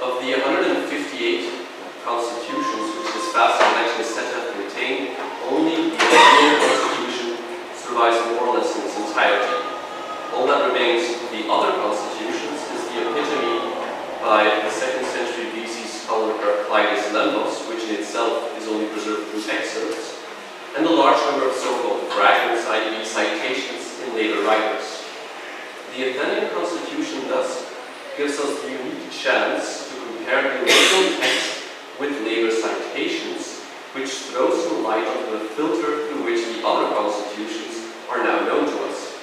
Of the 158 constitutions which this vast collection is said to have contained, only the Athenian constitution survives more or less in its entirety. All that remains of the other constitutions is the epitome by the 2nd century BC scholar Heraclides Lembos, which in itself is only preserved through excerpts, and a large number of so-called fragments, i.e. citations in later writers. The Athenian constitution thus gives us the unique chance to compare the original text with later citations, which throws some light onto the filter through which the other constitutions are now known to us.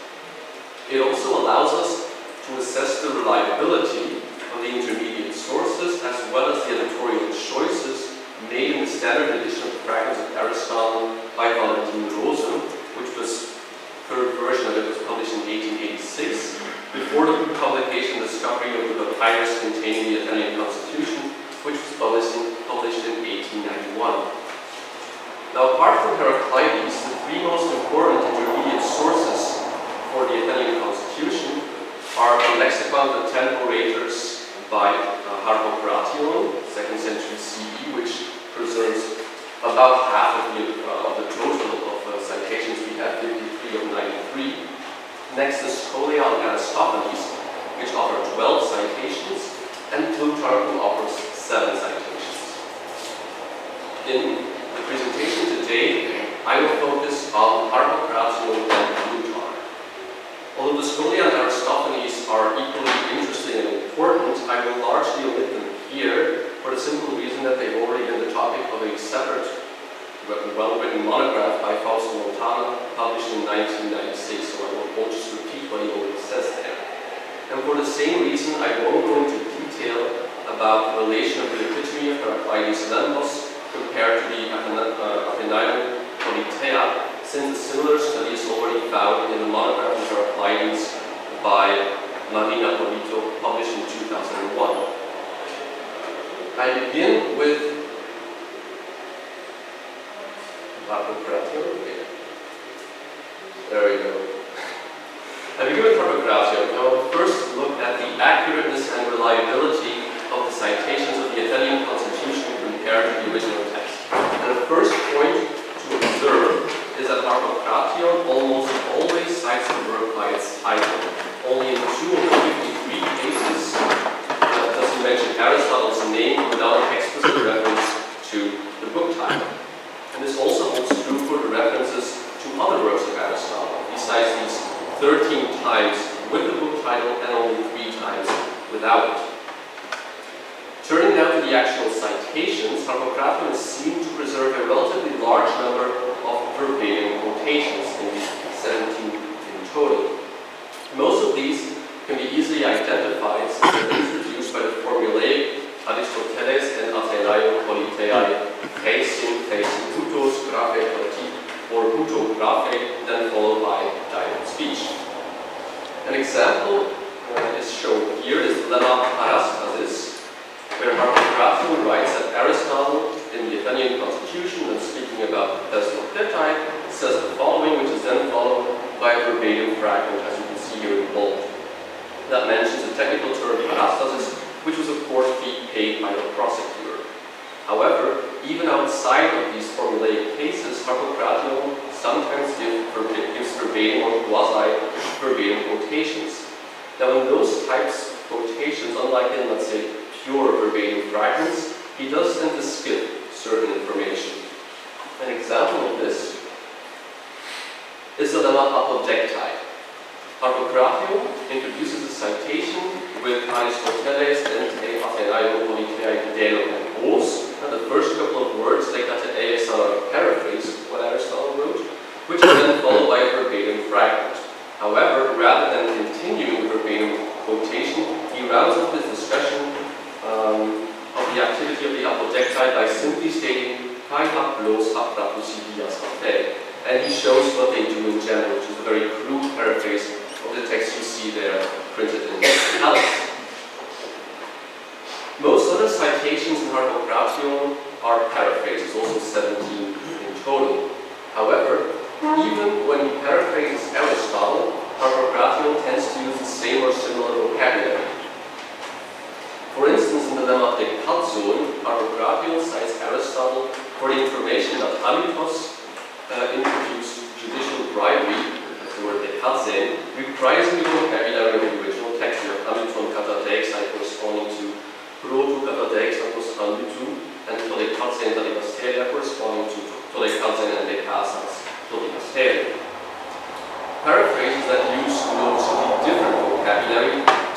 It also allows us to assess the reliability of the intermediate sources as well as the editorial choices made in the standard edition of the Fragments of Aristotle by Valentin Rosem, which was the third version of it was published in 1886, before the publication and discovery of the papyrus containing the Athenian constitution, which was published in 1891. Now, apart from Heraclides, the three most important intermediate sources for the Athenian constitution are the Lexicon of the 10 Orators by Harpocration, 2nd century CE, which preserves about half of the total of citations we have, 53 of 93. Next is Scholia on Aristophanes, which offer 12 citations, and Plutarch, who offers 7 citations. In the presentation today, I will focus on Harpocration and Plutarch. Although the Scholia and Aristophanes are equally interesting and important, I will largely omit them here for the simple reason that they've already been the topic of a separate, well-written monograph by Fausto Montana, published in 1996, so I won't just repeat what he already says there. And for the same reason, I won't go into detail about the relation of the epitome of Heraclides Lembos compared to the Athenian Politeia, since a similar study is already found in the monograph of Heraclides by Marina Polito, published in 2001. I begin with There we go. I begin with Harpocration. I will first look at the accurateness and reliability of the citations of the Athenian constitution compared to the original text. And the first point to observe is that Harpocration almost always cites the work by its title. Only in 2 of the 53 cases does he mention Aristotle's name without an explicit reference to the book title. And this also holds true for the references to other works of Aristotle. He cites these 13 times with the book title and only 3 times without it. Turning now to the actual citations, Harpocration is seen to preserve a relatively large number of verbatim quotations, maybe 17 in total. Most of these can be easily identified since they're introduced by the formulaic Aristoteles and Athenian Politeia, Thesin, Hutos, Graphe, Politik, or Huto, Graphe, then followed by direct speech. An example is shown here is the lemma Parastasis, where Harpocration writes that Aristotle, in the Athenian constitution, when speaking about Thessaloniki, says the following, which is then followed by a verbatim fragment, as you can see here in bold. That mentions the technical term Parastasis, which was of course fee paid by the prosecutor. However, even outside of these formulaic cases, Harpocration sometimes gives verbatim or quasi-verbatim quotations. Now in those types of quotations, unlike in, let's say, pure verbatim fragments, he does tend to skip certain information. An example of this is the lemma apodectai. Harpocration introduces a citation with Aristoteles and Athenian Politeia delo and os, and the first couple of words, lekate eis, are a paraphrase of what Aristotle wrote, which is then followed by a verbatim fragment. However, rather than continuing the verbatim quotation, he rounds up his discussion of the activity of the apodectai by simply stating kai aplos aprapusidias aphe, and he shows what they do in general, which is a very crude paraphrase of the text you see there printed in italics. Most other citations in Harpocration are paraphrases, also 17 in total. However, even when he paraphrases Aristotle, Harpocration tends to use the same or similar vocabulary. For instance, in the lemma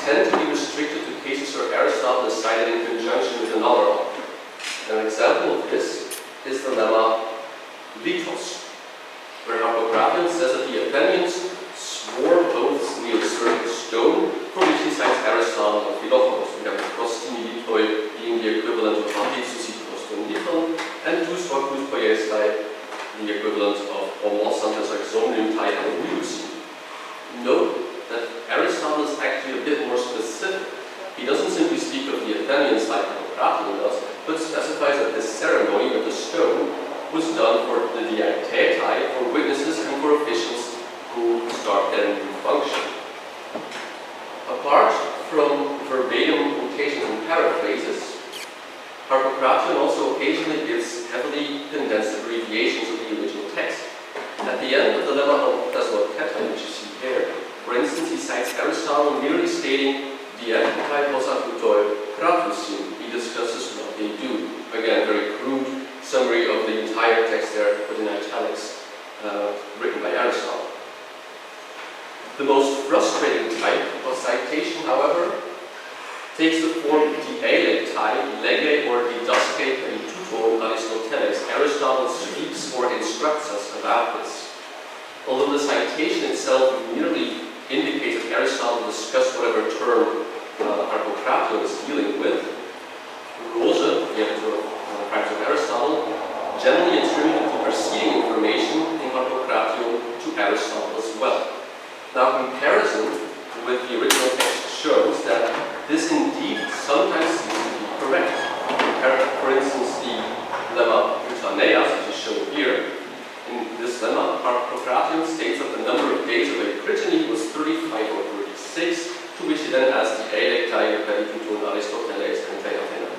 tend to be restricted to cases where Aristotle is cited in conjunction with another author. An example of this is the lemma litos, where Harpocratian says that the Athenians swore oaths near a certain stone, for which he cites Aristotle and Philophilus. We have prostimilitoi being the equivalent of antisusipostonithon, and tous orcus poiestai, the equivalent of homos antisexomniumtai and musi. Note that Aristotle is actually a bit more specific. He doesn't simply speak of the Athenians like Harpocratian does, but specifies that this ceremony with the stone was done for the diaetetai, for witnesses and for officials who start their new function. Apart from verbatim quotations and paraphrases, Harpocratian also occasionally gives heavily condensed abbreviations of the original text. At the end of the lemma of Thessaloniketai, which you see here, for instance, he cites Aristotle merely stating diaetetai posakutoi kratusin. He discusses what they do. Again, very crude summary of the entire text there, put in italics, written by Aristotle. The most frustrating type of citation, however, takes the form dialectai, lege or didasce per tutor Aristoteles. Aristotle speaks or instructs us about this. Although the citation itself merely indicates that Aristotle discussed whatever term Harpocratian is dealing with, Rose, the editor of the practice of Aristotle, generally attributed the preceding information in Harpocratian to Aristotle as well. Now, comparison with the original text shows that this indeed sometimes seems to be correct. For instance, the lemma Euthanaeas, which is shown here. In this lemma, Harpocratian states that the number of days of a Brittany was 35 or 36, to which he then adds the electai repetitum Aristoteles and Theathena.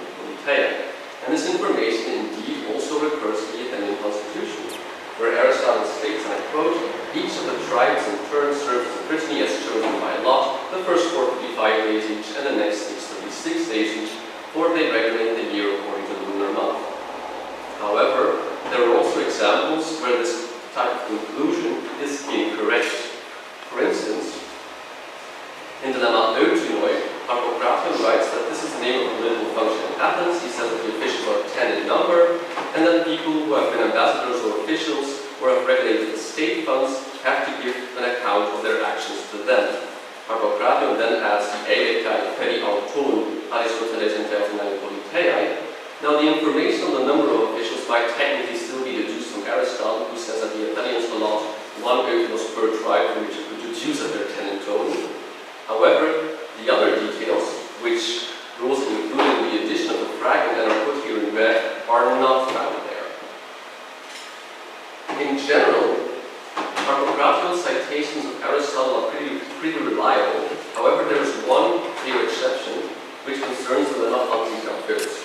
And this information indeed also recurs to the Athenian constitution, where Aristotle states, and I quote, each of the tribes in turn serves the Brittany as chosen by lot, the first 4 to be 5 days each, and the next 6 to be 6 days each, or they regulate the year according to the lunar month. However, there are also examples where this type of conclusion is incorrect. For instance, in the lemma Eutunoi, Harpocratian writes that this is the name of a political function in Athens. He says that the officials are 10 in number, and that people who have been ambassadors or officials or have regulated the state funds have to give an account of their actions to them. Harpocratian then adds the electai peri auton Aristoteles and Theathena politei. Now, the information on the number of officials might technically still be deduced from Aristotle, who says that the Athenians allot 1 oetos per tribe, from which you could deduce that they're 10 in total. However, the other details, which Rose included in the addition of the fragment and are put here in red, are not found there. In general, Harpocratian's citations of Aristotle are pretty reliable. However, there is one clear exception, which concerns the lemma Antigraphos.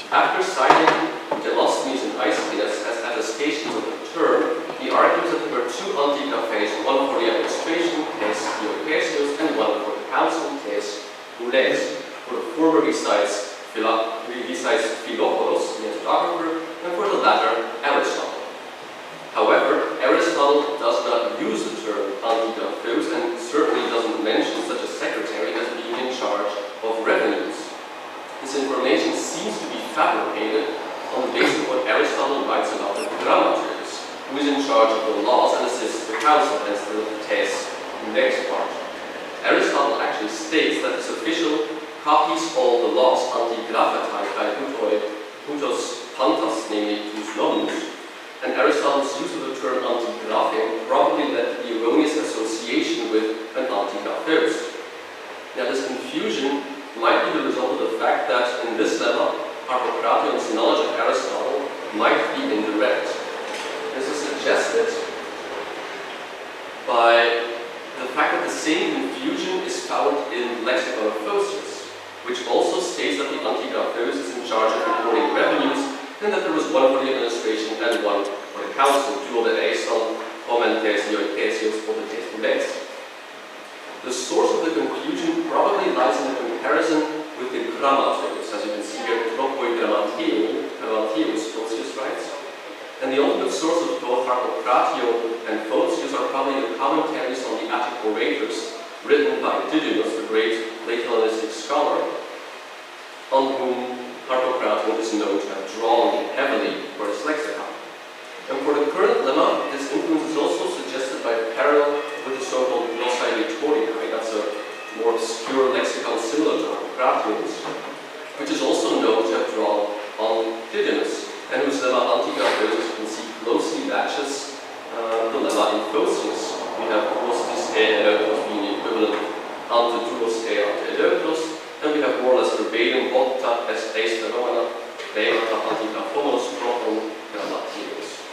After citing Demosthenes and Aeschines as attestations of the term, he argues that there were 2 Antigraphos, one for the administration, tes Diocesius, and one for the council, tes Ules. For the former he cites Philophilus, the ethnographer, and for the latter, Aristotle. However, Aristotle does not use the term Antigraphos and certainly doesn't mention such a secretary as being in charge of revenues. This information seems to be fabricated on the basis of what Aristotle writes about the grammateus, who is in charge of the laws and assists the council, hence the tes next part. Aristotle actually states that this official copies all the laws antigraphetai kai hutos pantas, namely tus nomus, and Aristotle's use of the term antigraphing probably led to the erroneous association with an antigraphos. Now, this confusion might be the result of the fact that in this lemma, Harpocratian's knowledge of Aristotle might be indirect. This is suggested by the fact that the same confusion is found in Lexicon of Phocius, which also states that the antigraphos is in charge of reporting revenues, and that there was one for the administration and one for the council, duo de eison, homentes Diocesius, potes ules. The source of the confusion probably lies in the comparison with the grammateus, as you can see here, tropoi grammateus, Phocius writes. And the ultimate source of both Harpocratio and Phocius are probably the commentaries on the Attic Orators, written by Didymus, the great late Hellenistic scholar, on whom Harpocrates is known to have drawn heavily for his lexicon. And for the current lemma, this influence is also suggested by a parallel with the so-called glossae rhetoricae, that's a more obscure lexicon similar to Harpocrates, which is also known to have drawn on Didymus, and whose lemma Antica, as you can see, closely matches the lemma in Phocius. We have Phocius e Eleutros being the equivalent ante doulos e ante Eleutros, and we have more or less verbatim opta est eis phenomena beata antica homos proton grammatius.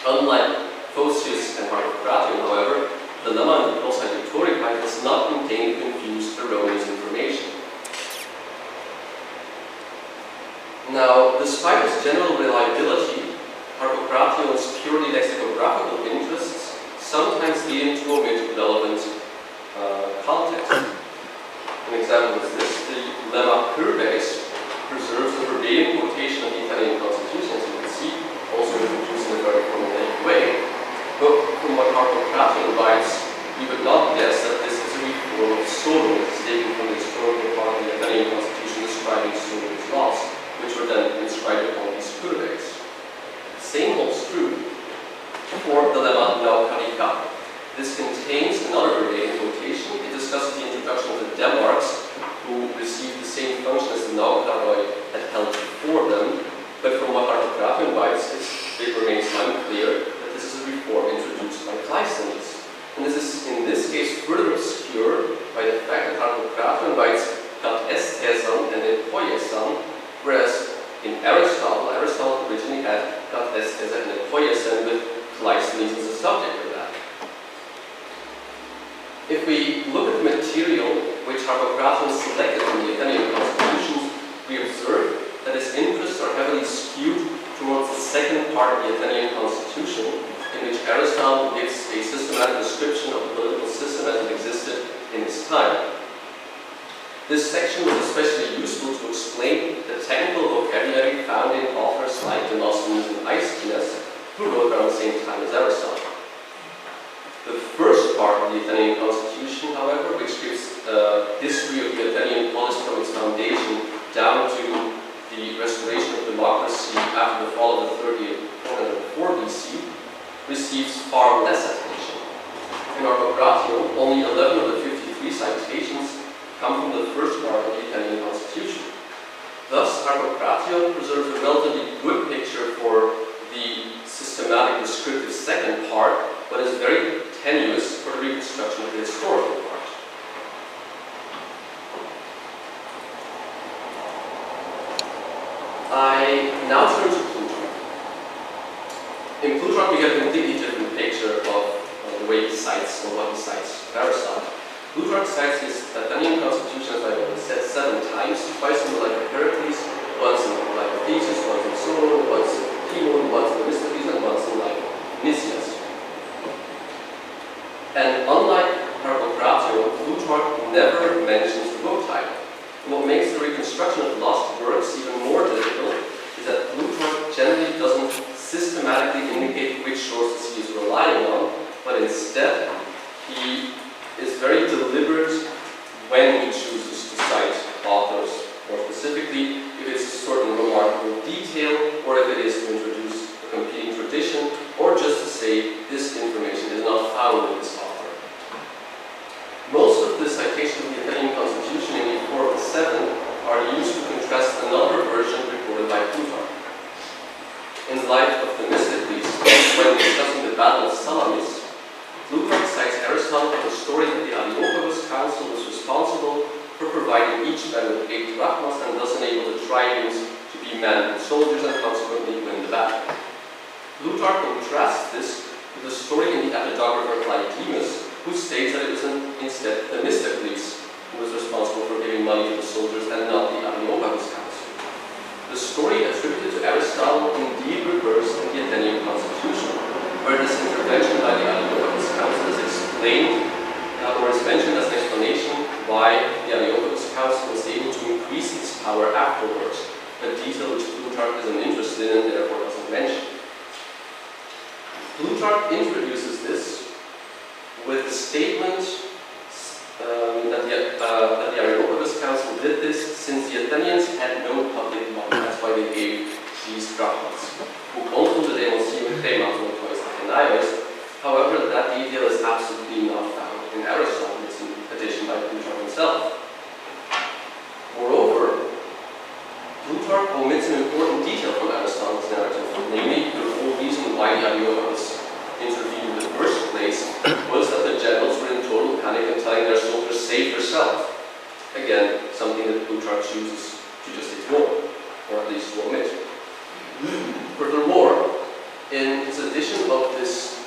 Unlike Phocius and Harpocrates, however, the lemma in the glossae rhetoricae does not contain confused erroneous information. Now, despite its general reliability, Harpocrates' purely lexicographical interests sometimes lead to omit relevant context. An example is this: the lemma Purbeis preserves the verbatim quotation of the Italian Constitution, as you can see, also introduced in a very formulaic way. But from what Harpocrates writes, we would not guess that this is a reform of Solon, which is taken from the historical part of the Athenian Constitution describing Solon's laws, which were then inscribed upon these Purbeis. The same holds true for the lemma Naukarika. This contains another verbatim quotation. It discusses the introduction of the Demarchs, who received the same function as the Naukaroi had held before them, but from what Harpocrates writes, it remains unclear that this is a reform introduced by Cleisthenes. And this is, in this case, further obscured by the fact that Harpocrates writes kat esthesan and epoiesan, whereas in Aristotle originally had kat esthesan and epoiesan with Cleisthenes as a subject of that. If we look at the material which Harpocrates selected from the Athenian constitutions, we observe that his interests are heavily skewed towards the second part of the Athenian constitution, in which Aristotle gives a systematic description of the political system as it existed in his time. This section was especially useful to explain the technical vocabulary found in authors like Demosthenes and Aeschines, who wrote around the same time as Aristotle. The first part of the Athenian constitution, however, which gives a history of the Athenian polis from its foundation down to the restoration of democracy after the fall of the 404 BC, receives far less attention. In Harpocrates, only 11 of the 53 citations come from the first part of the Athenian constitution. Thus, Harpocrates preserves a relatively good picture for the systematic descriptive second part, but is very tenuous for the reconstruction of the historical part. I now turn to Plutarch. In Plutarch, we get a completely different picture of the way he cites, or what he cites Aristotle. Plutarch cites his Athenian constitution, as I already said, 7 times, twice in the life of Pericles, once in the life of Theseus, once in Solon, once in Timon, once in Themistocles, and once in the life of Nicias. And unlike Harpocrates, Plutarch never mentions the book title. And what makes the reconstruction of lost works even more difficult is that Plutarch generally doesn't systematically indicate which sources he is relying on, but instead he is very deliberate when he chooses to cite authors. More specifically, if it's a certain remarkable detail, or if it is to introduce a competing tradition, or just to say this information is not found in this author. Most of the citations of the Athenian Constitution in the 4 of the 7 are used to contrast another version recorded by Plutarch. In the life of Themistocles, when discussing the Battle of Salamis, Plutarch cites Aristotle for the story that the Areopagus Council was responsible for providing each man with 8 drachmas and thus enable the tribunes to be manned with soldiers and consequently win the battle. Plutarch contrasts this with the story in the epigrapher Clydemus, who states that it was instead Themistocles who was responsible for giving money to the soldiers and not the Areopagus Council. The story attributed to Aristotle indeed reversed in the Athenian constitution, where this intervention by the Areopagus Council is explained, or is mentioned as an explanation why the Areopagus Council was able to increase its power afterwards, a detail which Plutarch isn't interested in and therefore doesn't mention. Plutarch introduces this with the statement that the omits an important detail from Aristotle's narrative, namely the whole reason why the Areopagus intervened in the first place was that the generals were in total panic and telling their soldiers, save yourself. Again, something that Plutarch chooses to just ignore, or at least to omit. Furthermore, in his edition of this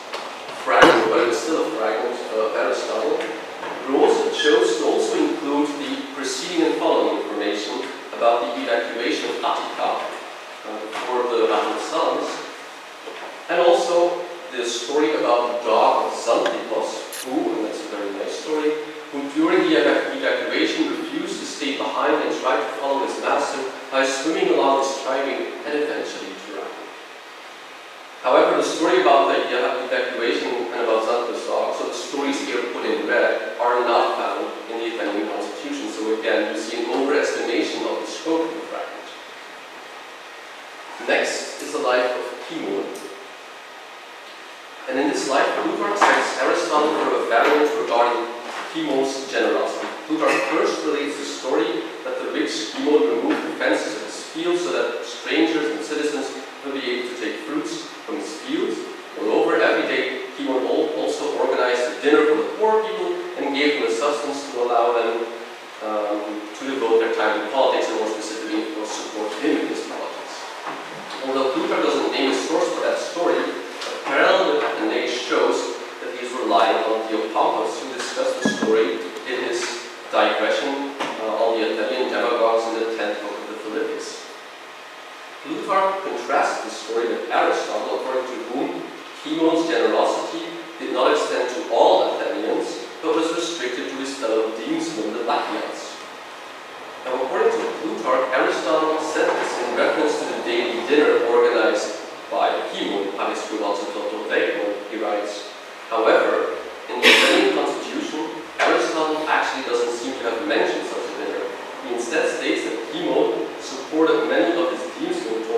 fragment, but it was still a fragment of Aristotle, Rose chose to also include the preceding and following information about the evacuation of Attica before the Battle of Salamis, and also the story about the dog of Xanthippos, who, and that's a very nice story, who during the evacuation refused to stay behind and tried to follow his master by swimming along the striving and eventually drowned. However, the story about the evacuation and about Xanthippos dog, so the stories here put in red, are not found in the Athenian constitution. So again, you see an overestimation of the scope of the fragment. Next is the life of Timon. And in this life, Plutarch cites Aristotle for a variant regarding Timon's generosity. Plutarch first relates the story that the rich Timon removed the fences of his fields so that strangers and citizens would be able to take fruits from his fields. Moreover, every day Timon also organized a dinner for the poor people and gave them a substance to allow them to devote their time to politics, and more specifically, of course, support him in his politics. Although Plutarch doesn't name a source for that story, a parallel with Athenian shows that he is relying on Theopompus, who discussed the story in his digression on the Athenian demagogues in the 10th book of the Philippics. Plutarch contrasts the story with Aristotle, according to whom Timon's generosity did not extend to all Athenians, but was restricted to his fellow demesmen, the Lachians. Now, according to Plutarch, Aristotle said this in reference to the daily dinner organized by Timon, he writes, however, in the Athenian constitution, Aristotle actually doesn't seem to have mentioned such a dinner. He instead states that Timon supported many of his demesmen to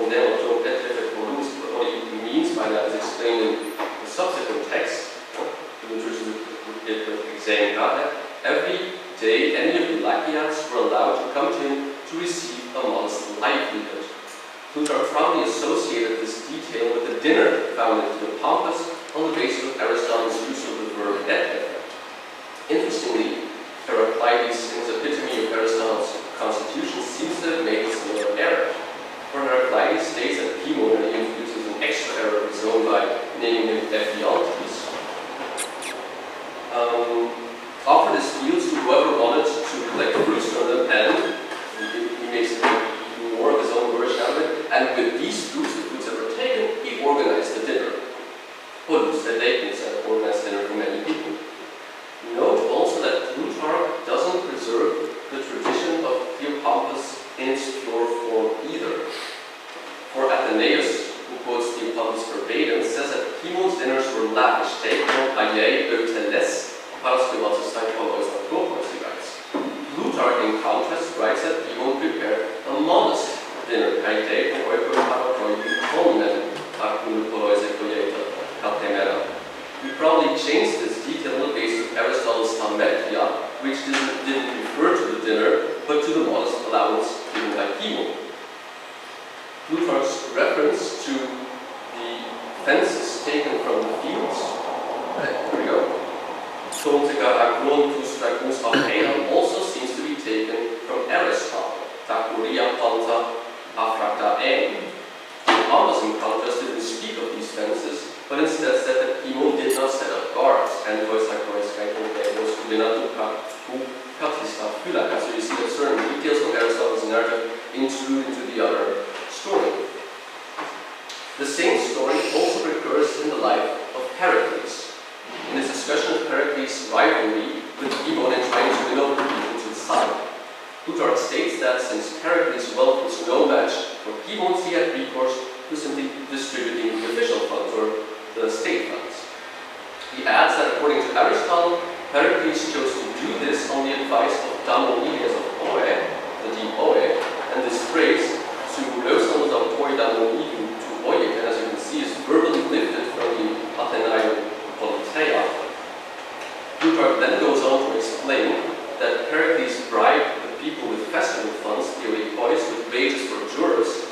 what he means by that is explained in the subsequent text, every day any of the Lachians were allowed to come to him to receive a modest livelihood. Plutarch probably associated this detail with the dinner found in Theopompus on the basis of Aristotle's use of the verb et. Interestingly, Heraclides, in his epitome of Aristotle's constitution, seems to have made a similar error. For Heraclides states that Timon, and he introduces an extra error of his own by naming him Ephialtes, offered his fields to whoever wanted to collect fruits from them, and he makes even more of his own version out of it, and with these fruits, the fruits that were taken, he organized the dinner. Organized dinner for many people. Note also that Plutarch doesn't preserve the tradition of Theopompus in its pure form either. For Athenaeus, who quotes Theopompus verbatim, says that Timon's dinners were lavish, he writes. Plutarch, in contrast, writes that Timon prepared a modest dinner. We probably changed this detail on the basis of Aristotle's Talmedia, which didn't refer to the dinner, but to the modest allowance given by Timon. Plutarch's reference to the fences taken from the fields, there we go, also seems to be taken from Aristotle. Theopompus, in contrast, didn't speak of these fences, but instead said that Timon did not set up guards, and so you see that certain details from Aristotle's narrative intrude into the other story. The same story also recurs in the life of Pericles. In his discussion of Pericles' rivalry with Timon and trying to win over people to his side, Plutarch states that since Pericles' wealth was no match for Timon's, he had recourse to simply distributing the official funds, or the state funds. He adds that according to Aristotle, Pericles chose to do this on the advice of Damonides of Oe, the deep Oe, and this phrase, Symbolosamos autoi Damonidu to Oe, and as you can see, is verbally lifted from the Athenian Politeia. Plutarch then goes on to explain that Pericles bribed the people with festival funds, the Oikois, with wages for jurors,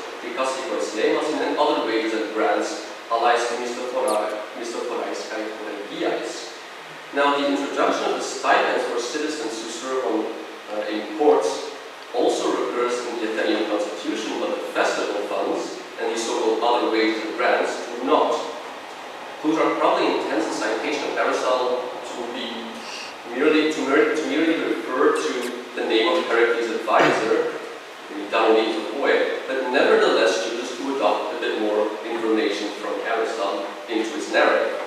dominated way, but nevertheless chooses to adopt a bit more information from Aristotle into his narrative.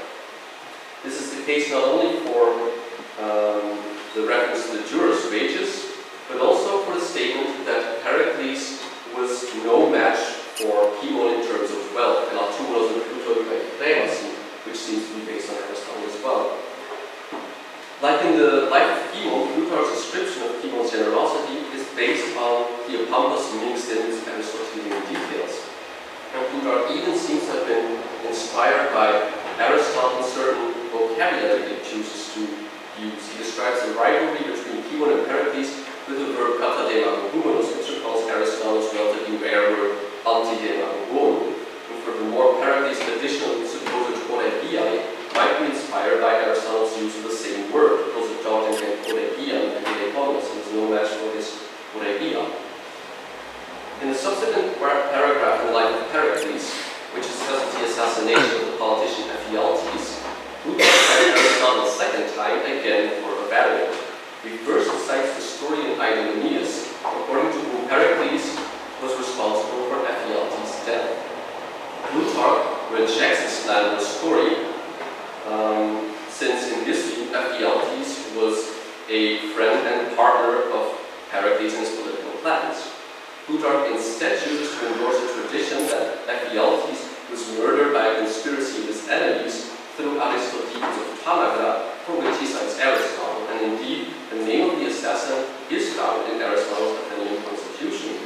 This is the case not only for the reference to the jurors' wages, but also for the statement that Pericles was no match for Cimon in terms of wealth, and Arturos and Pluto which seems to be based on Aristotle as well. Like in the life of Cimon, Plutarch's description of Cimon's generosity is based on Theopompus mixed in with Aristotelian details. And Plutarch even seems to have been inspired by Aristotle's certain vocabulary he chooses to use. He describes the rivalry between Cimon and Pericles with the verb kata demagogumenos, which recalls Aristotle's relatively rare word anti-demagogon. And furthermore, Pericles' additional supposed koregiai might be inspired by Aristotle's use of the same word, because it taught him koregian and edeponos, and there's no match for his koregia. In the subsequent paragraph in the life of Pericles, which discusses the assassination of the politician Ephialtes, Plutarch cites Aristotle a second time, again for a variant. He first cites the historian Idomeneus, according to whom Pericles was responsible for Ephialtes' death. Plutarch rejects this slanderous story, since in his view Ephialtes was a friend and partner of Pericles in his political plans. Plutarch instead chooses to endorse a tradition that Ephialtes was murdered by a conspiracy of his enemies through Aristoteles of Tanagra, for which he cites Aristotle, and indeed the name of the assassin is found in Aristotle's Athenian constitution.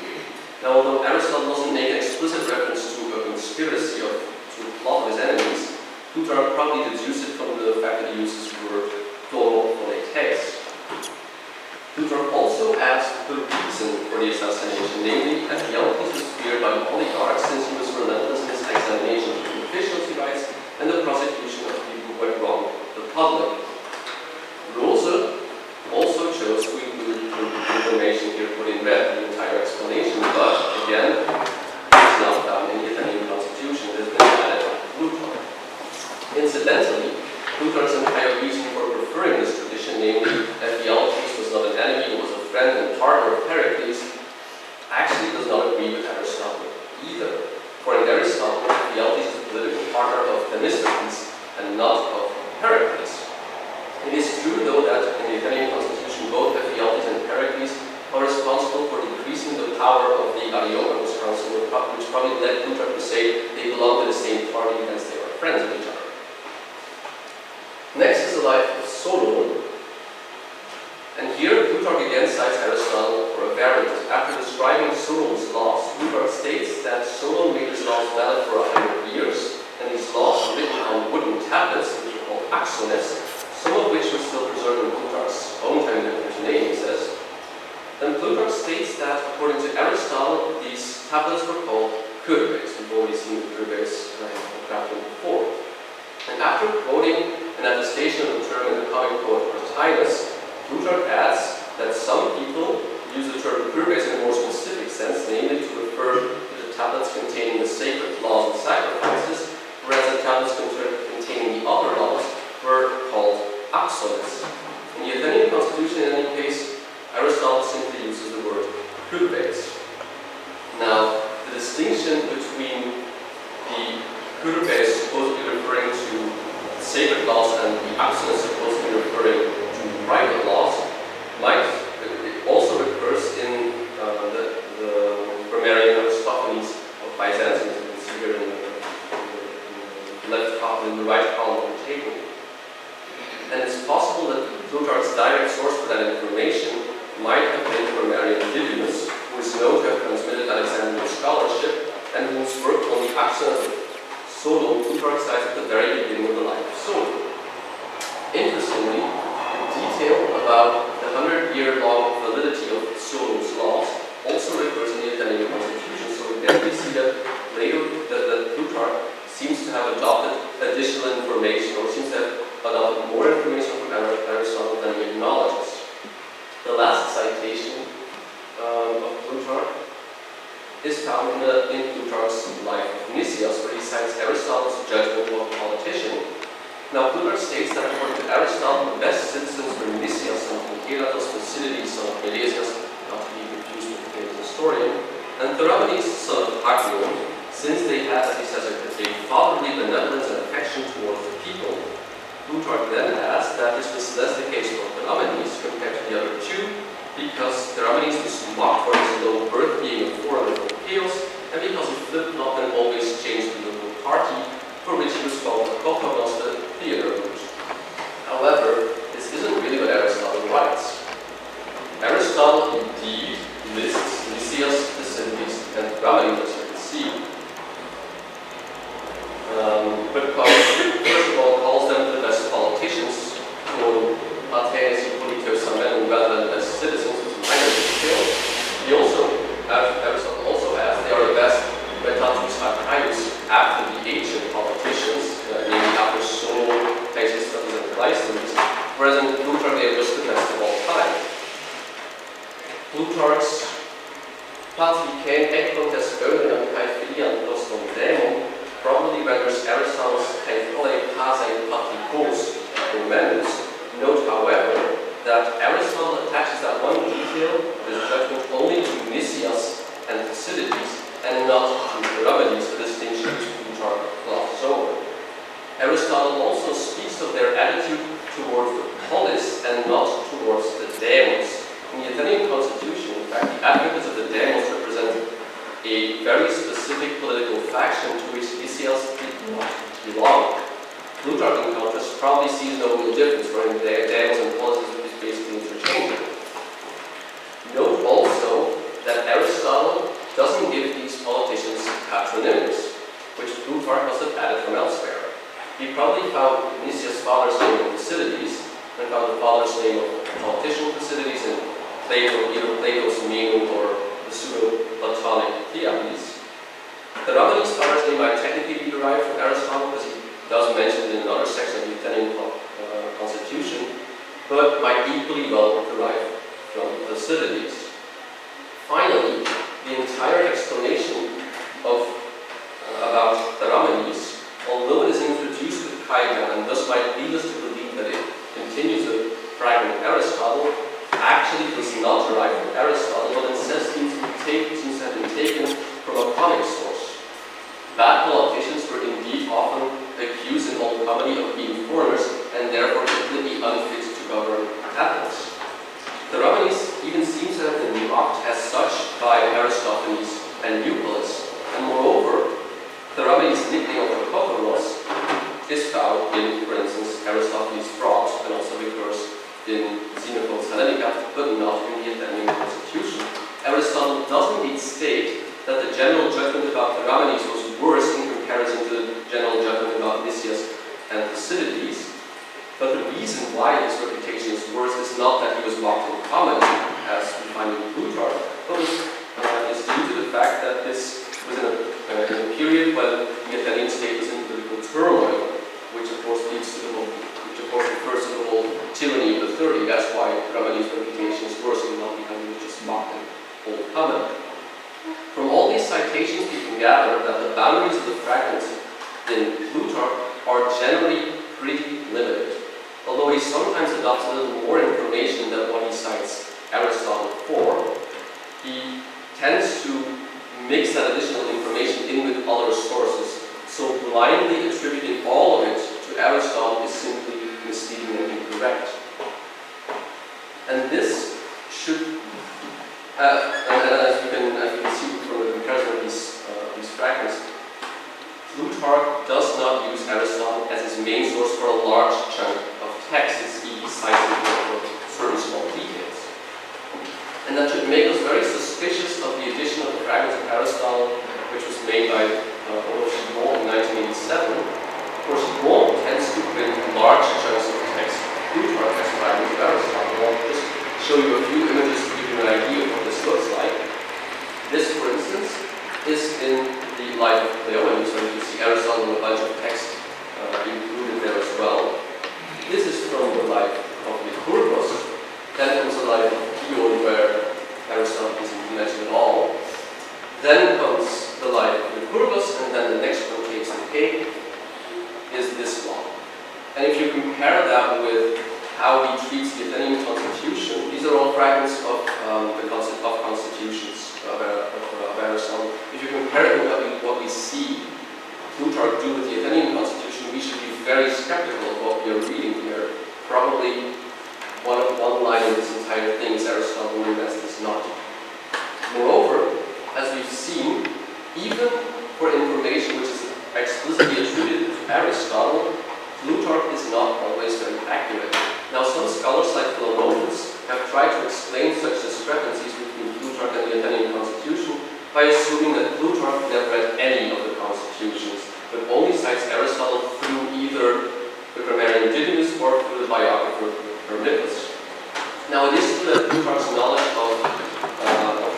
Now, although Aristotle doesn't make an explicit reference to a conspiracy or to a plot of his enemies, Plutarch probably deduced it from the fact that he uses the word phonetes. Plutarch also adds the reason for the assassination, namely Ephialtes was feared by the oligarchs since he was relentless in his examination of efficiency rights and the prosecution of people who had wronged the public. Rose also chose to include information here put in red, the entire explanation, but again, it's not found in the Athenian constitution. It has been added by Plutarch. Incidentally, Plutarch's entire reason for preferring this tradition, namely Ephialtes was not an enemy, but was a friend and partner of Pericles, actually does not agree with Aristotle either. For in Aristotle, Ephialtes is a political partner of Themistocles and not of Pericles. It is true, though, that in the Athenian constitution, both Ephialtes and Pericles are responsible for increasing the power of the Areopagus Council, which probably led Plutarch to say they belong to the same party as they are friends of each other. Next is the life of Solon, and here Plutarch again cites Aristotle for a variant. After describing Solon's laws, Plutarch states that Solon made his laws valid for 100 years, and these laws were written on wooden tablets, which are called axones, some of which were still preserved in Plutarch's own time, which name he says. Then Plutarch states that, according to Aristotle, these tablets were called curbes. We've already seen the curbes crafted before. And after quoting an attestation of the term in the comic poet Martinus, Plutarch adds that some people use the term curbes in a more specific sense, namely to refer to the tablets containing the sacred laws and sacrifices, whereas the tablets containing the other laws were called axones. In the Athenian constitution, in any case, Aristotle simply uses the word curbes. Now, the distinction between the curbes supposedly referring to sacred laws and the axones supposedly referring to private laws also recurs in the grammarian Aristophanes of Byzantium, as you can see here in the right column of the table. And it's possible that Plutarch's direct source for that information might have been grammarian Didymus, who is known to have transmitted Alexandrian scholarship and whose work on the axioms of Solon Plutarch cites at the very beginning of the life of Solon. Interestingly, the detail about the 100-year-long validity of Solon's laws also recurs in the Athenian constitution, so again we see that later that Plutarch seems to have adopted additional information, or seems to have adopted more information from Aristotle than he acknowledges. The last citation of Plutarch is found in Plutarch's life of Nicias, where he cites Aristotle's judgment of a politician. Now, Plutarch states that according to Aristotle, the best citizens were Nicias and Heratos, Thucydides, son of Milesius, not to be confused with the famous historian, that this was less the case for Theramenes compared to the other two, because Theramenes was mocked for his low birth, being a forerunner of chaos, and because he flip-flopped and always changed the local party, for which he was called the Kokos, the theater route. However, this isn't really what Aristotle writes. Aristotle indeed lists Lysias, Thucydides, and Theramenes, as you can see. But first of all, calls them the best politicians, who Athenians rather than the best citizens, which is minor detail. He also, Aristotle also adds, they are the best metatus archaeus after the ancient politicians, namely after Solon, Pisistratus, and Cleisthenes, whereas in Plutarch they are just the best of all time. Plutarch's Patricen ekkontes Gönen kai filian nostrum demon probably renders Aristotle's Caethole Pasei Patricos Romanus. Note, however, that Aristotle attaches that one detail of his judgment only to Lysias and Thucydides and not to Theramenes, a distinction which Plutarch glosses over. Aristotle also speaks of their attitude towards the polis and not towards the demos. In the Athenian constitution, in fact, the advocates of the demos represent a very specific political faction to which Lysias did not belong. Plutarch, in contrast, probably sees no real difference between demos and polis, which is basically interchangeable. Note also that Aristotle doesn't give these politicians patronymics, which Plutarch must have added from elsewhere. He probably found Lysias' father's name in Thucydides, and found the father's name of the politician Thucydides in Plato, either Plato's Meno or the pseudo-Platonic Theades. Theramenes' father's name might technically be derived from Aristotle, because he does mention it in another section of the Athenian constitution, but might equally well derive from Thucydides. Finally, the entire explanation about Theramenes, although it is introduced with Gertjan and thus might lead us to believe that it continues a fragment of Aristotle, actually does not derive from Aristotle, but instead seems to have been taken from a comic source. Bad politicians were indeed often accused in old comedy of being foreigners and therefore completely unfit to govern Athens. Theramenes even seems to have been mocked as such by Aristophanes and Euclid, and moreover, Theramenes' nickname of the Kokos is found in, for instance, Aristophanes' Frauds, and also recurs in Xenophon's Hellenica, but not in the Athenian constitution. Aristotle does indeed state that the general judgment about Theramenes was worse in comparison to the general judgment about Lysias and Thucydides, but the reason why his reputation is worse is not that he was mocked in comedy, as we find in Plutarch, but is due to the fact that this was in a period when the Athenian state was in political turmoil, which of course refers to the whole tyranny of the 30. That's why Theramenes' reputation is worse, and not because he was just mocked in old comedy. From all these citations, we can gather that the boundaries of the fragments in Plutarch are generally pretty limited. Although he sometimes adopts a little more information than what he cites Aristotle for, he tends to mix that additional information in with other sources. So blindly attributing all of it to Aristotle is simply misleading and incorrect. And this should, as you can see from the comparison of these fragments, Plutarch does not use Aristotle as his main source for a large chunk of text. He cites it for certain small details. And that should make us very suspicious of the addition of the fragments of Aristotle, which was made by Gertjan in 1987. Of course, Gertjan tends to print large chunks of text. Plutarch has fragments of Aristotle. I'll just show you a few images to give you an idea of what this looks like. This, for instance, is in the life of Cleomenes, so you can see Aristotle and a bunch of text included there as well. This is from the life of Lycurgus. Then comes the life of Dion, where Aristotle isn't mentioned at all. Then comes the life of Lycurgus, and then the next one, takes the cake, is this one. And if you compare that with how he treats the Athenian constitution, these are all fragments of the concept of constitutions of Aristotle. If you compare it with what we see Plutarch do with the Athenian constitution, we should be very skeptical of what we are reading here. Probably seen, even for information which is explicitly attributed to Aristotle, Plutarch is not always very accurate. Now, some scholars like Philonophus have tried to explain such discrepancies between Plutarch and the Athenian constitution by assuming that Plutarch never read any of the constitutions, but only cites Aristotle through either the grammarian Didymus or through the biographer Hermippus. Now, it is true that Plutarch's knowledge of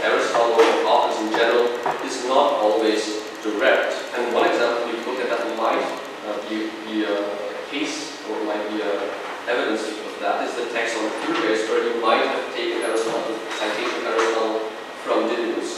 Aristotle or of authors in general is not always direct. And one example we look at that might be case or might be evidence of that is the text on Curies, where you might have taken Aristotle, citation of Aristotle from Didymus.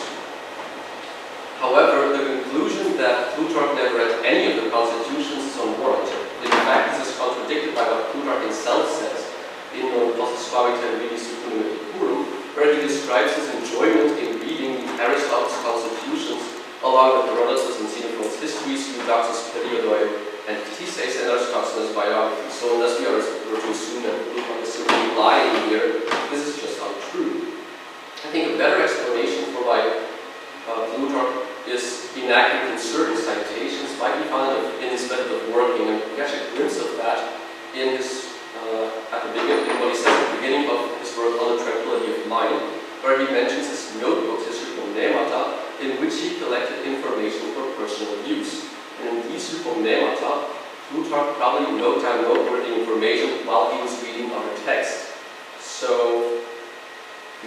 However, the conclusion that Plutarch never read any of the constitutions is unwarranted. In fact, this is contradicted by what Plutarch himself says in Non Possis Suaviter Viris Supreme Epicurum, where he describes his enjoyment in reading Aristotle's constitutions along with Herodotus and Xenophon's histories, Eudoxus Periodoi, and Theses and Aristophanes' biography. So unless we are to assume that Plutarch is simply lying here, this is just untrue. I think a better explanation for why Plutarch is inaccurate in certain citations might be found in his method of working, and we catch a glimpse of that in his at the beginning, in what he says at the beginning of his work on the tranquility of mind, where he mentions his notebooks, his hypomnemata, in which he collected information for personal use. And in these hypomnemata, Plutarch probably noted down noteworthy information while he was reading other texts. So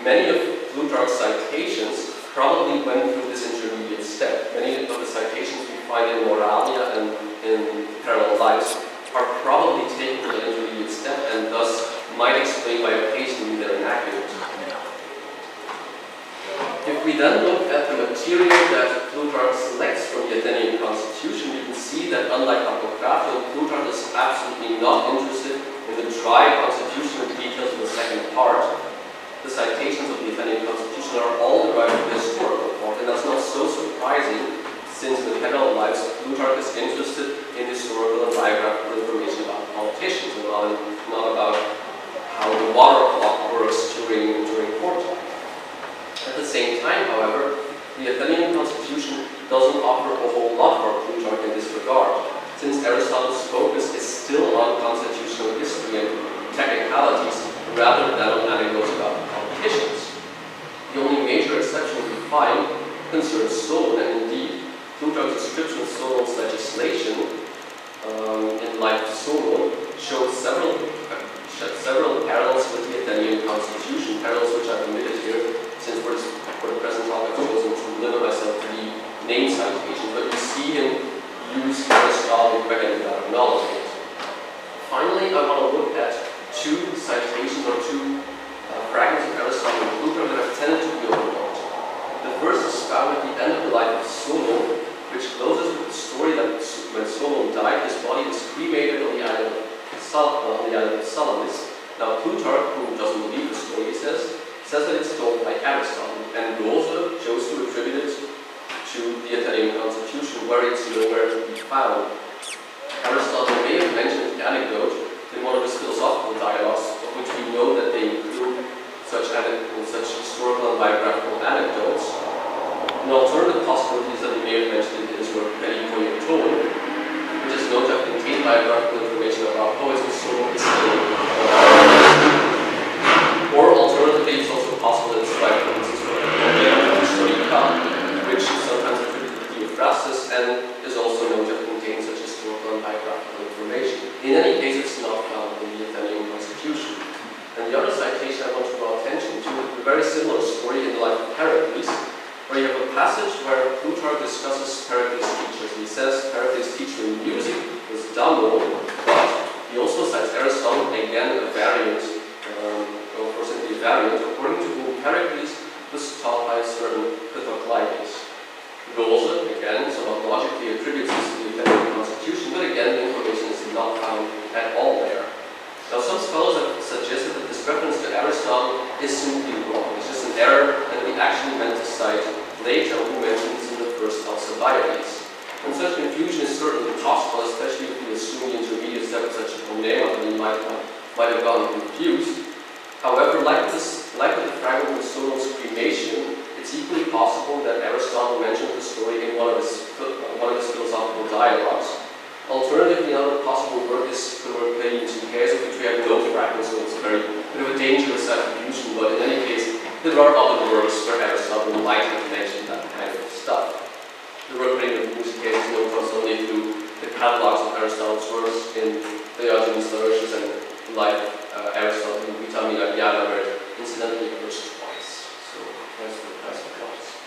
many of Plutarch's citations probably went through this intermediate step. Many of the citations we find in Moralia and in Parallel Lives are probably taken to the intermediate step and thus might explain why occasionally they're inaccurate. If we then look at the material that Plutarch selects from the Athenian constitution, we can see that unlike Apocraphon, Plutarch is absolutely not interested in the dry constitutional details of the second part. The citations of the Athenian constitution are all derived from the historical part, and that's not so surprising, since in the Parallel Lives, Plutarch is interested in historical and biographical information about politicians, and not about how the water clock works during court time. At the same time, however, the Athenian constitution doesn't offer a whole lot for Plutarch in this regard, since Aristotle's focus is still on constitutional history and technicalities rather than on anecdotes about politicians. The only major exception we find concerns Solon, and indeed, Plutarch's description of Solon's legislation in Life of Solon shows several parallels with the Athenian constitution, parallels which I've omitted here, since for the present talk I've chosen to limit myself to the name citation, but you see him use Aristotle again without acknowledging it. Finally, I want to look at two citations or two fragments of Aristotle and Plutarch that have tended to be overlooked. The first is found at the end of the life of Solon, which closes with the story that when Solon died, his body was cremated on the island of Salamis. Now Plutarch, who doesn't believe the story, says that it's told by Aristotle, and Gahia chose to attribute it to the Athenian constitution, where it's nowhere to be found. Aristotle may have mentioned the anecdote in one of his philosophical dialogues, of which we know that they include such historical and biographical anecdotes. An alternative possibility is that he may have mentioned in his work Perikoiton, which is known to have contained biographical information about poets who Solon is or alternatively, it's also possible that it's right from his historical which is sometimes attributed to Theophrastus and is also known to have contained such historical and biographical information. In any case, it's not found in the Athenian constitution. And the other citation I want to draw attention to is a very similar story in the life of Pericles, where you have a passage where Plutarch discusses Pericles' teachers. He says Pericles' teacher in music was Damno, but he also cites Aristotle, again a variant, according to whom Pericles was taught by a certain Pythocleides. Gahia, again, somewhat logically attributes this to the Athenian constitution, but again, the information is not found at all there. Now, some scholars have suggested that this reference to Aristotle is simply wrong. It's just an error that we actually meant to cite Plato, who mentions in the first Alcibiades. And such confusion is certainly possible, especially if we assume the intermediate step of such a phonema that we might have gotten confused. However, like with the fragment of Solon's cremation, it's equally possible that Aristotle mentioned Aristotle might have mentioned that kind of stuff. The work in which case is known to us only through the catalogs of Aristotle's works in Diogenes Laertius and like Aristotle in Vita Miladiana, where it incidentally occurs twice. So that's the class.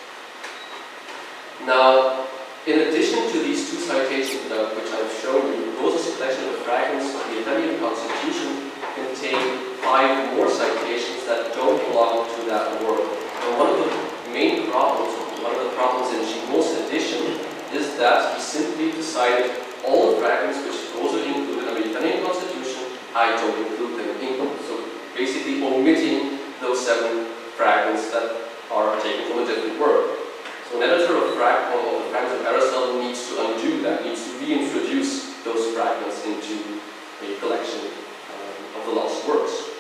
Now, in addition to these two citations which I've shown you, Rose's collection of fragments of the Athenian Constitution contain 5 more citations that don't belong to that work. And one of the main problems, one of the problems in Gimond's edition is that he simply decided all the fragments which Rose included in the Athenian Constitution, I don't include them in. So basically omitting those 7 fragments that are taken from a different work. So an editor of the fragments of Aristotle needs to undo that, needs to reintroduce those fragments into a collection of the lost works.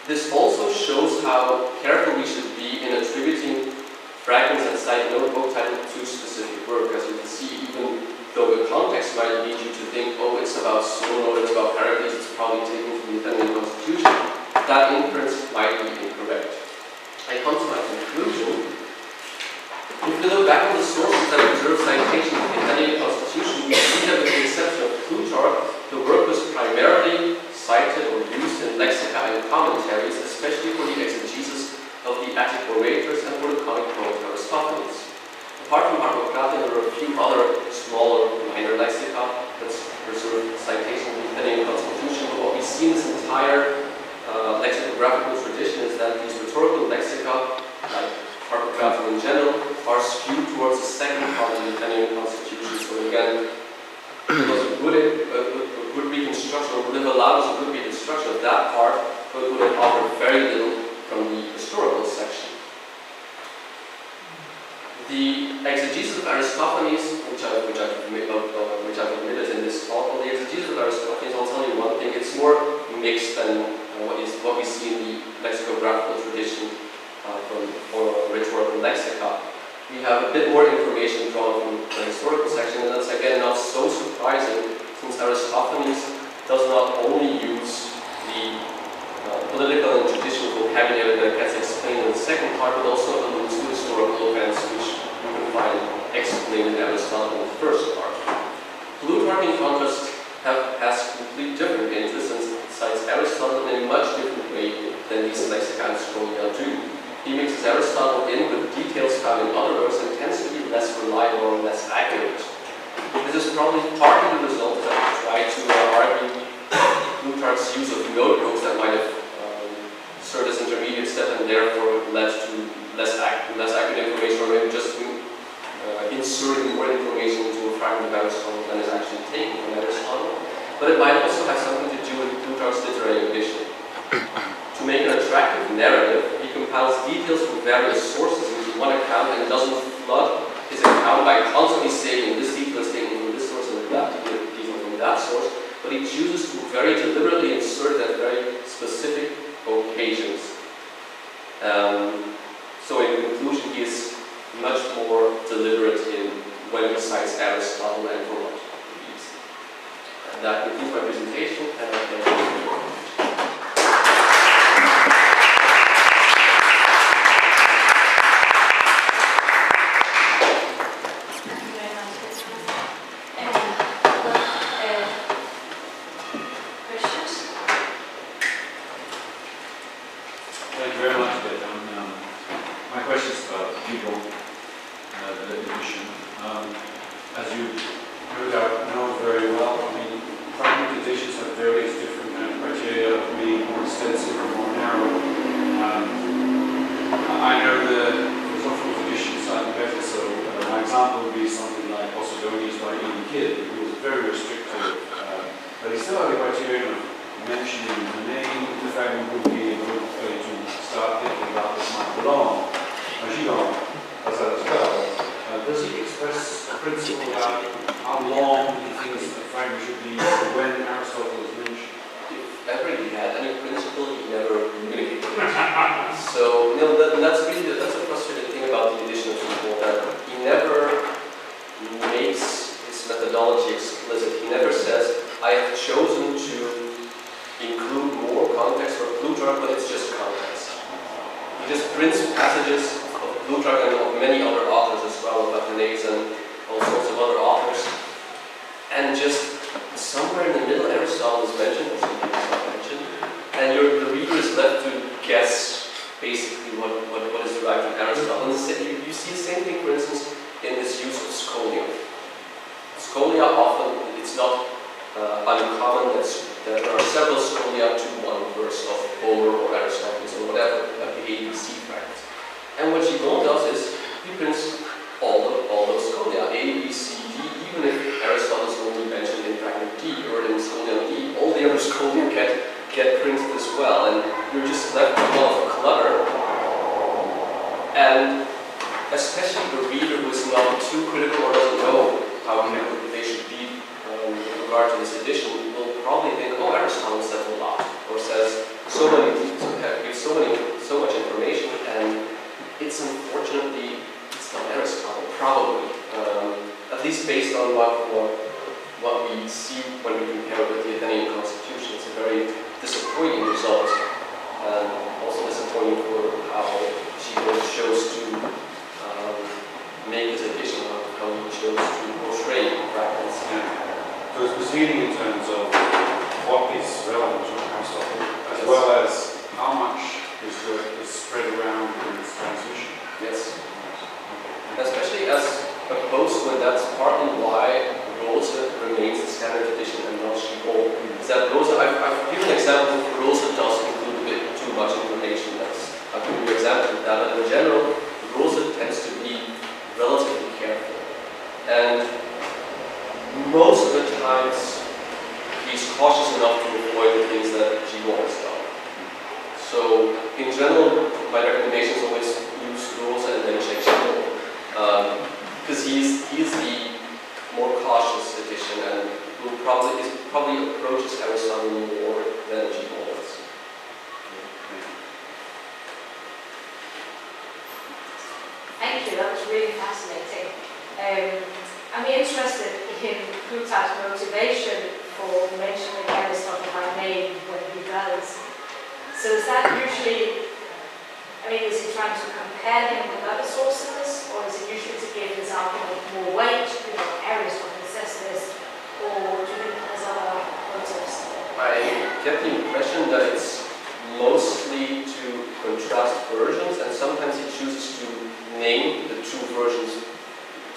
This also shows how careful we should be in attributing fragments that cite no book title to specific work. As you can see, even though the context might lead you to think, oh, it's about Solon or it's about Pericles, it's probably taken from the Athenian Constitution, that inference might be incorrect. I come to my conclusion. If we look back on the sources that preserve citations of the Athenian Constitution, we see that with the exception of Plutarch, the work was primarily cited or used in lexica and commentaries, especially for the exegesis of the Attic orators and for the comic poet Aristophanes. Apart from Harpocrates, there are a few other smaller, minor lexica that preserve citations of the Athenian Constitution, but what we see in this entire lexicographical tradition is that these rhetorical lexica, like Harpocrates in general, are skewed towards the second part of the Athenian Constitution. So again, it was a good reconstruction, or would have allowed us a good reconstruction of that part, but it would have offered very little from the historical section. The exegesis of Aristophanes, which I've admitted in this talk, well, the exegesis of Aristophanes, I'll tell you one thing, it's more mixed than what we see in the lexicographical tradition for rhetorical lexica. We have a bit more information drawn from the historical section, and that's again not so surprising, since Aristophanes does not only use the political and traditional vocabulary that gets explained in the second part, but also alludes to historical events which you can find explained in Aristotle in the first part. Plutarch, in contrast, has complete different interests and cites Aristotle in a much different way than these lexica and scholia do. He mixes Aristotle in with details found in other works and tends to be less reliable or less accurate. This is probably partly the result that I try to argue Plutarch's use of notebooks that might have served as intermediate step and therefore led to less accurate information, or maybe just inserting more information into a fragment of Aristotle than is actually taken from Aristotle. But it might also have something to do with Plutarch's literary ambition. To make an attractive narrative, he compiles details from various sources into one account and doesn't flood his account by constantly saying this detail is taken from this source and that detail from that source, but he chooses to very deliberately insert at very specific occasions. So in conclusion, he is much more deliberate in when he cites Aristotle and for what he uses. And that concludes my presentation, and I thank you very much. Passages pages of Plutarch and of many other authors as well, of Athenians and all sorts of other authors. And just somewhere in the middle, Aristotle is mentioned, or something is not mentioned, and the reader is left to guess basically what is derived from Aristotle. And you see the same thing, for instance, in this use of scholia. Scholia often, it's not uncommon that there are several scholia to one verse of Homer or Aristotle or whatever, like the ABC fragments. And what Gibbon does is he prints all those scholia, A, B, C, D, even if Aristotle is only mentioned in fragment D or in scholia D, all the other scholia get printed as well, and you're just left with a lot of clutter. And especially the reader who is not too critical or doesn't know how critical they should be with regard to this edition will probably think, oh, Aristotle says a lot, or says so much information, and it's unfortunately it's not Aristotle, probably, at least based on what we see when we compare it with the Athenian constitution. It's a very disappointing result, and also disappointing for how Gibbon chose to make this edition, how he chose to portray fragments. Yeah. So it's proceeding in terms of what is relevant to Aristotle, as well as how much his work is spread around in its transmission. Yes. Especially as opposed to, and that's partly why Rose remains the standard edition and not Gibbon. Is that Rose, I've given an example, Rose does include a bit too much information. I've given you an example of that, but in general, Rose tends to be relatively careful. And most of the times, he's cautious enough to avoid the things that Gibbon has done. So, in general, my recommendation is always use Rose and then check Gibbon. Because he's the more cautious edition and probably approaches Aristotle more than Gibbon does. Thank you, that was really fascinating. I'm interested in Plutarch's motivation for mentioning Aristotle by name when he does. So is that usually, is he trying to compare him with other sources, or is it usually to give his argument more weight? Aristotle says this, or do you think there's other motives? I get the impression that it's mostly to contrast versions, and sometimes he chooses to name the two versions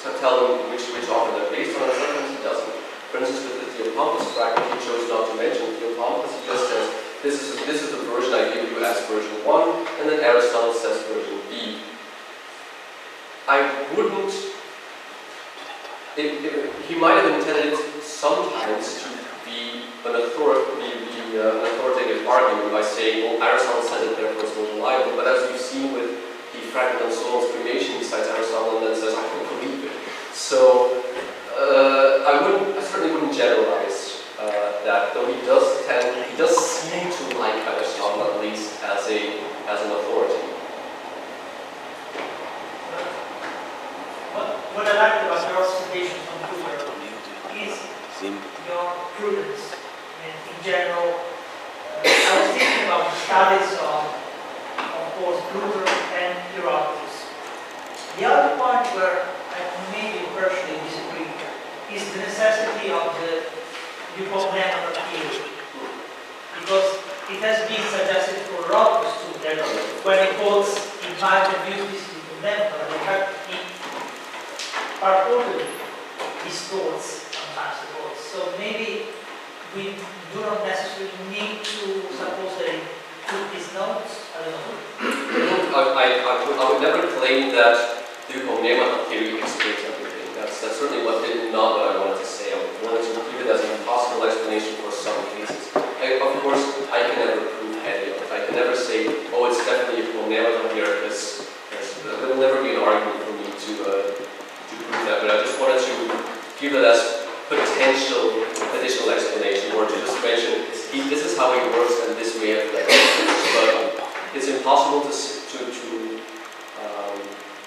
to tell them which author they're based on, and sometimes he doesn't. For instance, with the Theopompus fragment, he chose not to mention Theopompus. He just says, this is the version I give you as version 1, and then Aristotle says version B. I wouldn't... he might have intended sometimes to be an authoritative argument by saying, well, Aristotle says it, therefore it's more reliable, but as you've seen with the fragment on Solon's cremation, he cites Aristotle and then says, I don't believe it. So, I certainly wouldn't generalize that, though he does seem to like Aristotle, at least as an authority. What I like about your observation from Plutarch is your prudence. In general, I was thinking about the studies of course, Plutarch and Herodotus. The other point where I maybe personally disagree is the necessity of the Eupolemon appeal. Because it has been suggested for Herodotus too, that when he quotes, he might have used this Eupolemon, but in fact, he purported his thoughts sometimes the quotes. So maybe we do not necessarily need to suppose that he took his notes. I don't know. I would never claim that the Eupolemon theory explains everything. That's certainly not what I wanted to say. I wanted to give it as an impossible explanation for some cases. Of course, I can never prove any of it. I can never say, oh, it's definitely Eupolemon here, because there will never be an argument for me to prove that. But I just wanted to give it as potential additional explanation, or to just mention this is how it works and this way of it. But it's impossible to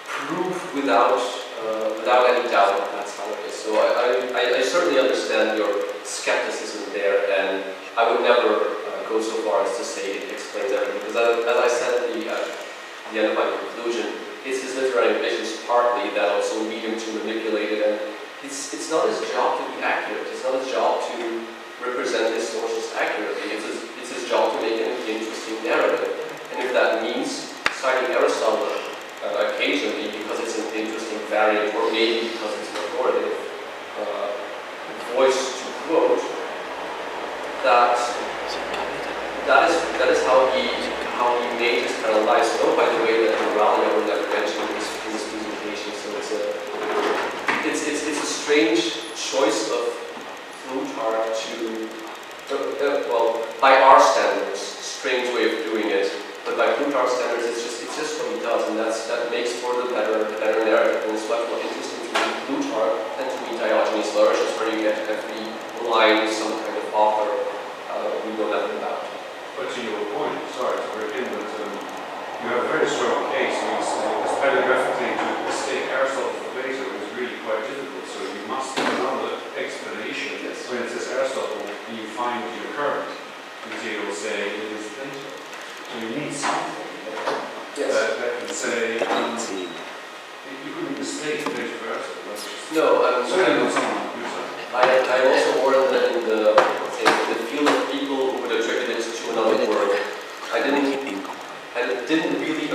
prove without any doubt that that's how it is. So I certainly understand your skepticism there, and I would never go so far as to say it explains everything. Because as I said at the end of my conclusion, literary ambitions partly that also lead him to manipulate it. And it's not his job to be accurate. It's not his job to represent his sources accurately. It's his job to make an interesting narrative. And if that means citing Aristotle occasionally because it's an interesting variant, or maybe because it's an authoritative voice to quote, that is how he made his kind of life. So, by the way, that morality I would never mention in this presentation. So it's a strange choice of Plutarch to, well, by our standards, strange way of doing it. But by Plutarch's standards, it's just what he does, and that makes for the better narrative. And it's much more interesting to read Plutarch than to read Diogenes Laertius, where you get every line some kind of author we know nothing about. But to your point, sorry to break in, but you have a very strong case. Because paleographically to mistake Aristotle for Plato is really quite difficult. So you must have another explanation. Yes. When it says Aristotle, and you find your current material say it is Plato. So you need something that can say you couldn't mistake Plato for Aristotle. No, certainly not someone like you. I also worried that in the field of people who would attribute it to another work, I didn't really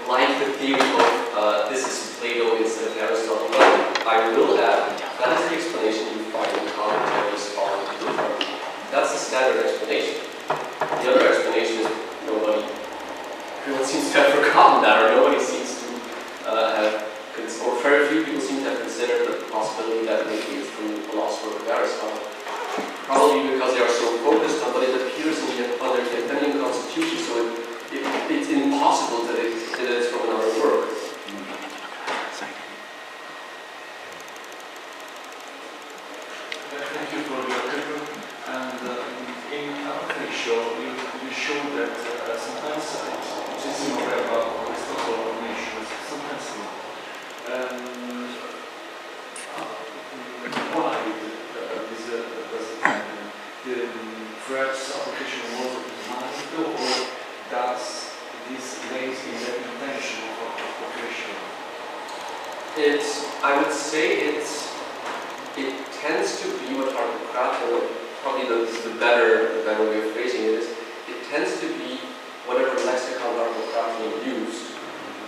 like the theory of this is Plato instead of Aristotle. But I will add that is the explanation you find in commentaries on Plutarch. That's the standard explanation. The other explanation is everyone seems to have forgotten that, or nobody seems to or very few people seem to have considered the possibility that maybe it's from the philosopher of Aristotle. Probably because they are so focused on, but it appears under the Athenian constitution, so it's impossible that it's from another work. Thank you for your paper. And in our show, you show that sometimes it is more about Aristotle or nations, sometimes not. Why this doesn't happen? Perhaps application was mind, or does this lays in the intention of application? I would say it tends to be what Harpocrates, probably the better way of phrasing it is, it tends to be whatever lexicon Harpocrates used.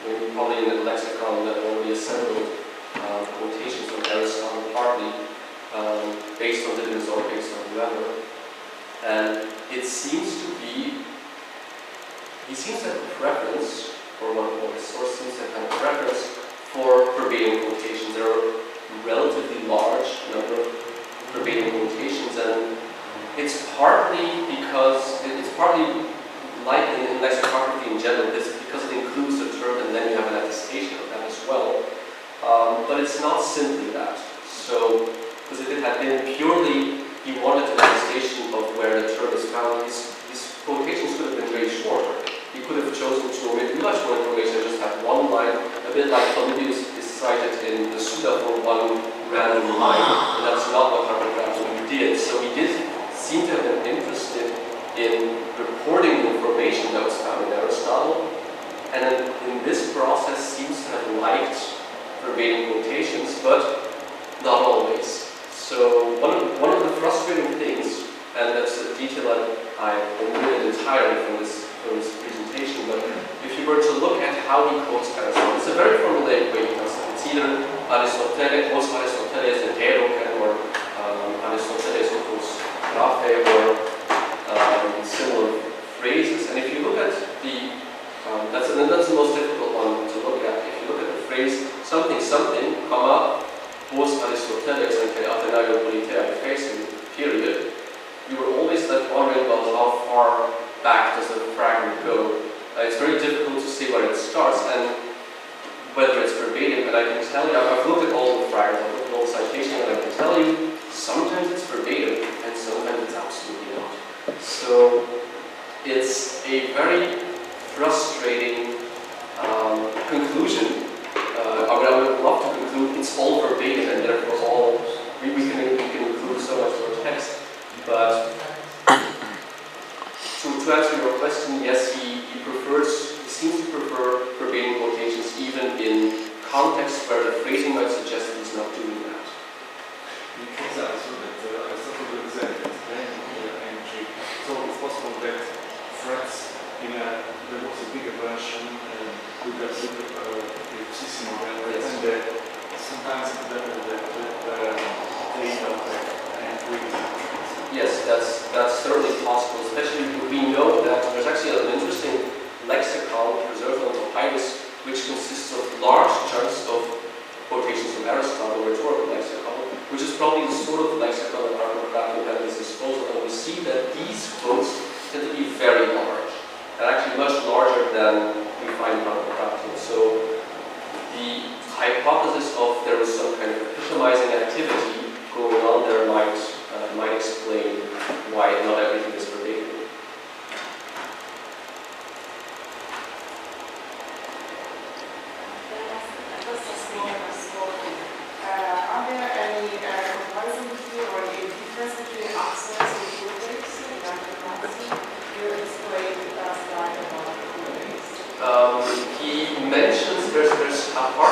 Maybe probably in a lexicon that already assembled quotations from Aristotle, partly based on Didymus or based on whoever. And it seems to be, he seems to have a preference, or his source seems to have a preference for verbatim quotations. There are a relatively large number of verbatim quotations, and it's partly like in lexicography in general, because it includes the term and then you have an attestation of that as well. But it's not simply that. So, because if it had been purely, he wanted an attestation of where the term is found, his quotations could have been very shorter. He could have chosen to omit much more information and just have one line, a bit like Polybius is cited in the Suda for one random line, and that's not what Harpocrates did. So he did seem to have been interested in reporting the information that was found in Aristotle, and in this process seems to have liked verbatim quotations, but not always. So one of the frustrating things, and that's a detail that I omitted entirely from this presentation, but if you were to look at how he quotes Aristotle, it's a very formulaic way he does it. It's either Aristoteles, quotes Aristoteles in Eroken, or Aristoteles quotes Graphe, or similar phrases. And if you look at that's the most difficult one to look at. If you look at the phrase something something, comma, post Aristoteles and Athenian Politeia facing, period, you were always left wondering about how far back does the fragment go. It's very difficult to see where it starts and whether it's verbatim, but I can tell you, I've looked at all the fragments, I've looked at all the citations, and I can tell you, sometimes it's verbatim and sometimes it's absolutely not. So it's a very frustrating conclusion. I would love to conclude it's all verbatim and therefore we can include so much more text. But to answer your question, yes, he seems to prefer verbatim quotations even in context where the phrasing might suggest he's not doing that. In case Aristotle will say that entry, so it's possible that threats there was a bigger version with the system model, Yes. and sometimes the data and Yes, that's certainly possible, especially we know that there's actually an interesting lexicon preserved on papyrus which consists of large chunks of quotations from Aristotle, a rhetorical lexicon, which is probably the sort of lexicon that our Graphic had at his disposal, and we see that these quotes tend to be very large, and actually much larger than we find in our Graphic. So the hypothesis of there was some kind of epitomizing activity going on there might explain why not everything is verbatim. Are there any comparison between or any difference between accents and rubrics in Grammacy? You explained last night about rubrics. He mentions there's a part